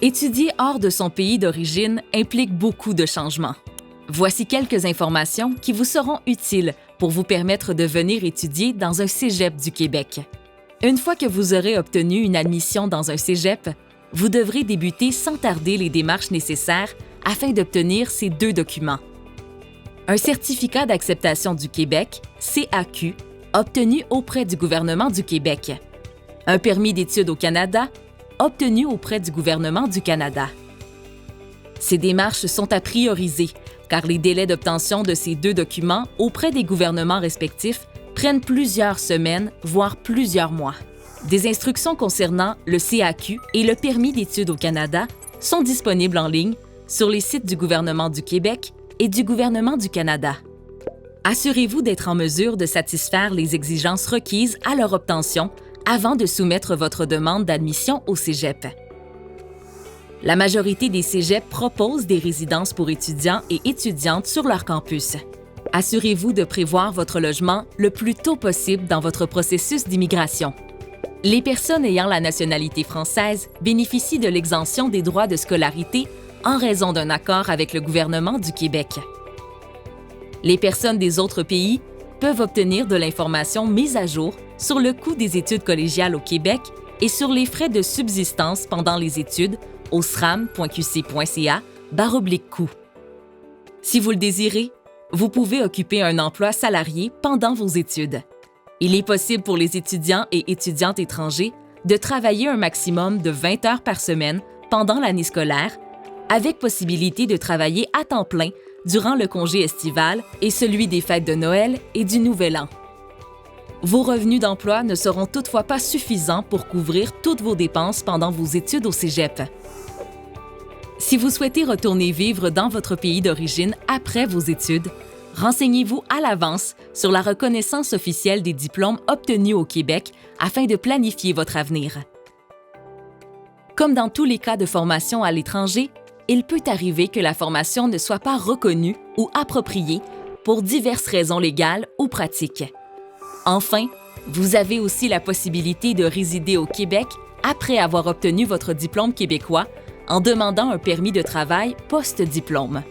Étudier hors de son pays d'origine implique beaucoup de changements. Voici quelques informations qui vous seront utiles pour vous permettre de venir étudier dans un cégep du Québec. Une fois que vous aurez obtenu une admission dans un cégep, vous devrez débuter sans tarder les démarches nécessaires afin d'obtenir ces deux documents. Un certificat d'acceptation du Québec, CAQ, obtenu auprès du gouvernement du Québec. Un permis d'études au Canada, obtenu auprès du gouvernement du Canada. Ces démarches sont à prioriser, car les délais d'obtention de ces deux documents auprès des gouvernements respectifs prennent plusieurs semaines, voire plusieurs mois. Des instructions concernant le CAQ et le permis d'études au Canada sont disponibles en ligne sur les sites du gouvernement du Québec et du gouvernement du Canada. Assurez-vous d'être en mesure de satisfaire les exigences requises à leur obtention avant de soumettre votre demande d'admission au cégep. La majorité des cégeps proposent des résidences pour étudiants et étudiantes sur leur campus. Assurez-vous de prévoir votre logement le plus tôt possible dans votre processus d'immigration. Les personnes ayant la nationalité française bénéficient de l'exemption des droits de scolarité en raison d'un accord avec le gouvernement du Québec. Les personnes des autres pays peuvent obtenir de l'information mise à jour sur le coût des études collégiales au Québec et sur les frais de subsistance pendant les études au sram.qc.ca/coût. Si vous le désirez, vous pouvez occuper un emploi salarié pendant vos études. Il est possible pour les étudiants et étudiantes étrangers de travailler un maximum de 20 heures par semaine pendant l'année scolaire, avec possibilité de travailler à temps plein durant le congé estival et celui des fêtes de Noël et du Nouvel An. Vos revenus d'emploi ne seront toutefois pas suffisants pour couvrir toutes vos dépenses pendant vos études au cégep. Si vous souhaitez retourner vivre dans votre pays d'origine après vos études, renseignez-vous à l'avance sur la reconnaissance officielle des diplômes obtenus au Québec afin de planifier votre avenir. Comme dans tous les cas de formation à l'étranger, il peut arriver que la formation ne soit pas reconnue ou appropriée pour diverses raisons légales ou pratiques. Enfin, vous avez aussi la possibilité de résider au Québec après avoir obtenu votre diplôme québécois en demandant un permis de travail post-diplôme.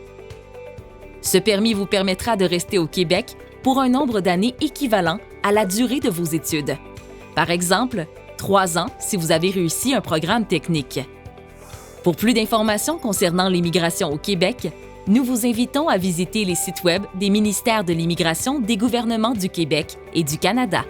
Ce permis vous permettra de rester au Québec pour un nombre d'années équivalent à la durée de vos études. Par exemple, 3 ans si vous avez réussi un programme technique. Pour plus d'informations concernant l'immigration au Québec, nous vous invitons à visiter les sites Web des ministères de l'Immigration des gouvernements du Québec et du Canada.